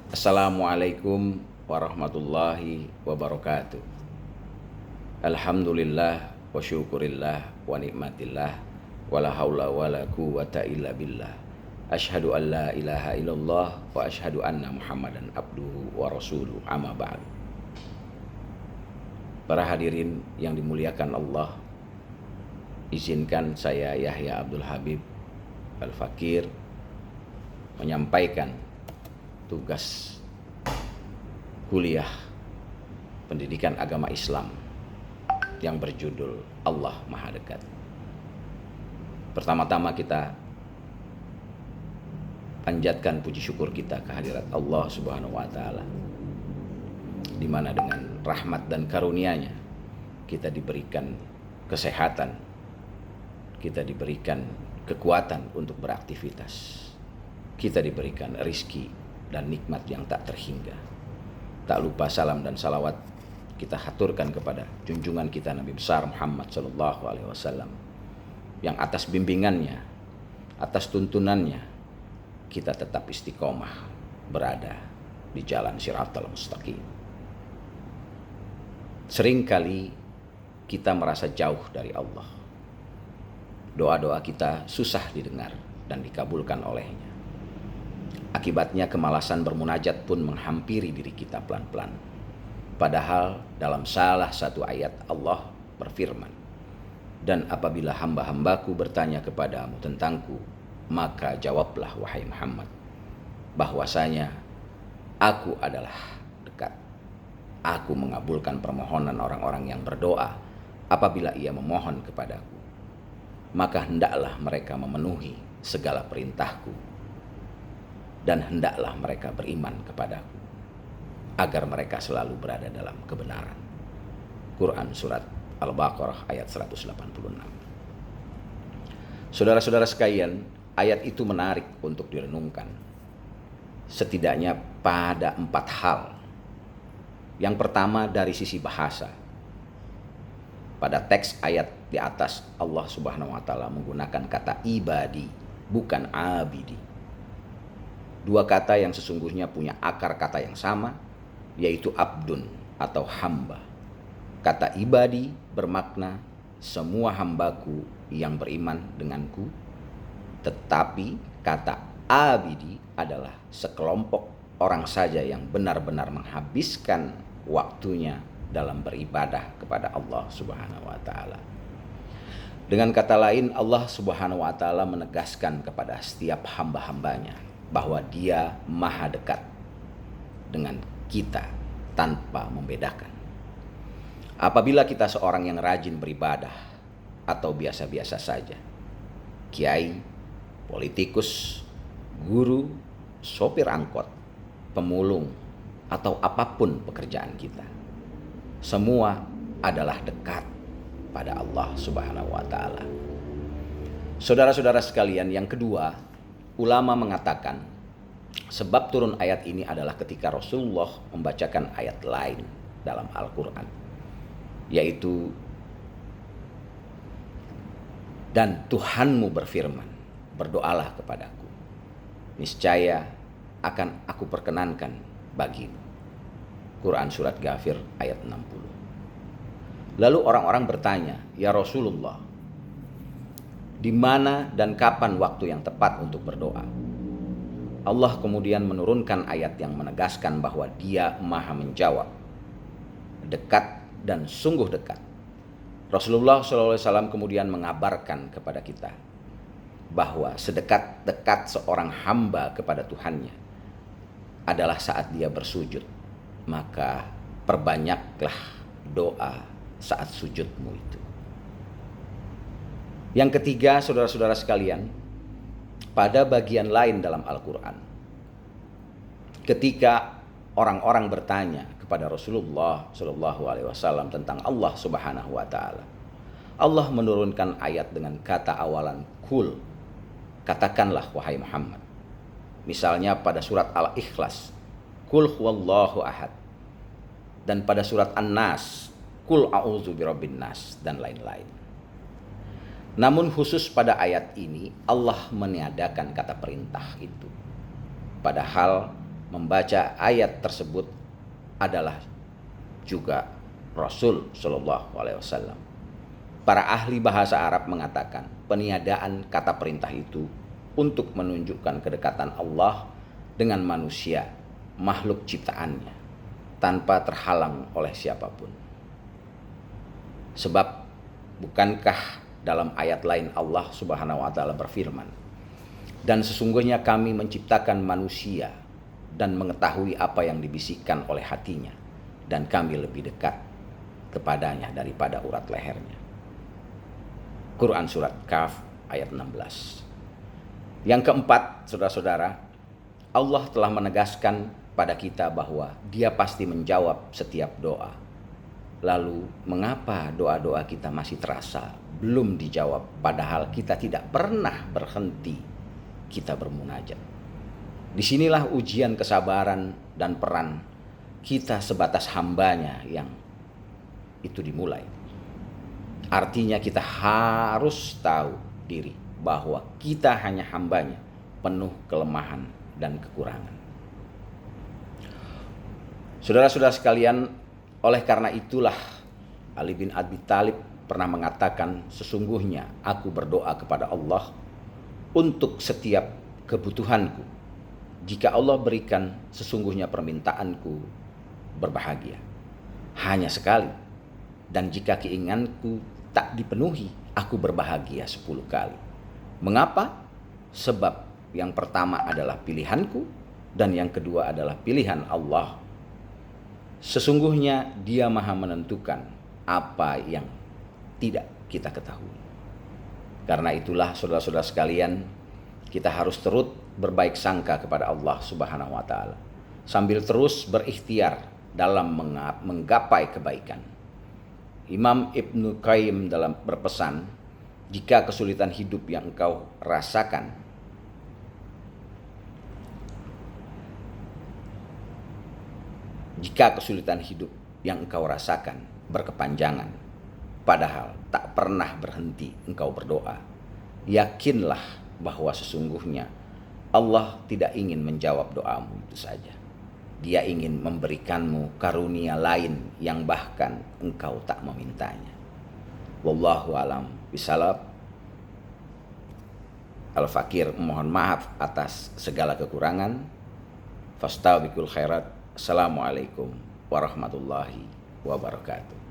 Assalamualaikum warahmatullahi wabarakatuh. Alhamdulillah wa syukurillah wa nikmatillah wa la haula wa la quwata illa billah. Asyhadu an la ilaha illallah wa asyhadu anna Muhammadan abduhu wa rasuluh, amma ba'd. Para hadirin yang dimuliakan Allah, izinkan saya Yahya Abdul Habib Al-Fakir menyampaikan tugas kuliah pendidikan agama Islam yang berjudul Allah Maha Dekat. Pertama-tama kita panjatkan puji syukur kita kehadirat Allah Subhanahu wa taala, di mana dengan rahmat dan karunia-Nya kita diberikan kesehatan, kita diberikan kekuatan untuk beraktivitas, kita diberikan rizki dan nikmat yang tak terhingga. Tak lupa salam dan salawat kita haturkan kepada junjungan kita Nabi besar Muhammad SAW, yang atas bimbingannya, atas tuntunannya kita tetap istiqomah berada di jalan Shiratal Mustaqim. Seringkali kita merasa jauh dari Allah. Doa-doa kita susah didengar dan dikabulkan olehnya. Akibatnya kemalasan bermunajat pun menghampiri diri kita pelan-pelan. Padahal dalam salah satu ayat Allah berfirman, "Dan apabila hamba-hambaku bertanya kepadamu tentangku, maka jawablah wahai Muhammad, bahwasanya aku adalah dekat. Aku mengabulkan permohonan orang-orang yang berdoa apabila ia memohon kepadaku. Maka hendaklah mereka memenuhi segala perintahku, dan hendaklah mereka beriman kepadaku, agar mereka selalu berada dalam kebenaran." Quran Surat Al-Baqarah ayat 186. Saudara-saudara sekalian, ayat itu menarik untuk direnungkan, setidaknya pada 4 hal. Yang pertama dari sisi bahasa. Pada teks ayat di atas, Allah Subhanahu wa taala menggunakan kata ibadi, bukan abidi. Dua kata yang sesungguhnya punya akar kata yang sama, yaitu abdun atau hamba. Kata ibadi bermakna semua hambaku yang beriman denganku, tetapi kata abidi adalah sekelompok orang saja yang benar-benar menghabiskan waktunya dalam beribadah kepada Allah Subhanahu wa taala. Dengan kata lain, Allah Subhanahu wa taala menegaskan kepada setiap hamba-hambanya bahwa Dia maha dekat dengan kita tanpa membedakan. Apabila kita seorang yang rajin beribadah atau biasa-biasa saja, kiai, politikus, guru, sopir angkot, pemulung, atau apapun pekerjaan kita, semua adalah dekat pada Allah Subhanahu wa taala. Saudara-saudara sekalian, yang kedua, ulama mengatakan sebab turun ayat ini adalah ketika Rasulullah membacakan ayat lain dalam Al-Quran, yaitu, "Dan Tuhanmu berfirman, berdoalah kepadaku, niscaya akan aku perkenankan bagimu." Quran Surat Ghafir ayat 60. Lalu orang-orang bertanya, "Ya Rasulullah, di mana dan kapan waktu yang tepat untuk berdoa?" Allah kemudian menurunkan ayat yang menegaskan bahwa Dia maha menjawab, dekat dan sungguh dekat. Rasulullah SAW kemudian mengabarkan kepada kita bahwa sedekat-dekat seorang hamba kepada Tuhannya adalah saat dia bersujud. Maka perbanyaklah doa saat sujudmu itu. Yang ketiga, saudara-saudara sekalian, pada bagian lain dalam Al-Quran, ketika orang-orang bertanya kepada Rasulullah SAW tentang Allah Subhanahu wa taala, Allah menurunkan ayat dengan kata awalan kul, katakanlah wahai Muhammad. Misalnya pada surat Al-Ikhlas, kul huwallahu ahad, dan pada surat An-Nas, kul a'udzu birabbin nas, dan lain-lain. Namun khusus pada ayat ini Allah meniadakan kata perintah itu. Padahal membaca ayat tersebut adalah juga Rasul Shallallahu Alaihi Wasallam. Para ahli bahasa Arab mengatakan peniadaan kata perintah itu untuk menunjukkan kedekatan Allah dengan manusia, makhluk ciptaannya, tanpa terhalang oleh siapapun. Sebab bukankah dalam ayat lain Allah Subhanahu wa taala berfirman, "Dan sesungguhnya kami menciptakan manusia dan mengetahui apa yang dibisikkan oleh hatinya, dan kami lebih dekat kepadanya daripada urat lehernya." Quran Surat Kahf ayat 16. Yang keempat, saudara-saudara, Allah telah menegaskan pada kita bahwa Dia pasti menjawab setiap doa. Lalu mengapa doa-doa kita masih terasa belum dijawab, padahal kita tidak pernah berhenti kita bermunajat? Disinilah ujian kesabaran dan peran kita sebatas hambanya yang itu dimulai. Artinya kita harus tahu diri bahwa kita hanya hambanya, penuh kelemahan dan kekurangan. Saudara-saudara sekalian, oleh karena itulah Ali bin Abi Thalib pernah mengatakan, "Sesungguhnya aku berdoa kepada Allah untuk setiap kebutuhanku. Jika Allah berikan, sesungguhnya permintaanku berbahagia hanya sekali. Dan jika keinginanku tak dipenuhi, aku berbahagia 10 kali. Mengapa? Sebab yang pertama adalah pilihanku, dan yang kedua adalah pilihan Allah. Sesungguhnya Dia Maha menentukan apa yang tidak kita ketahui." Karena itulah saudara-saudara sekalian, kita harus terus berbaik sangka kepada Allah Subhanahu wa taala, sambil terus berikhtiar dalam menggapai kebaikan. Imam Ibnu Qayyim dalam berpesan, jika kesulitan hidup yang engkau rasakan berkepanjangan, padahal tak pernah berhenti engkau berdoa, yakinlah bahwa sesungguhnya Allah tidak ingin menjawab doamu itu saja. Dia ingin memberikanmu karunia lain yang bahkan engkau tak memintanya. Wallahu alam bisalab. Al-Fakir mohon maaf atas segala kekurangan. Fastabiqul khairat. Assalamualaikum warahmatullahi wabarakatuh.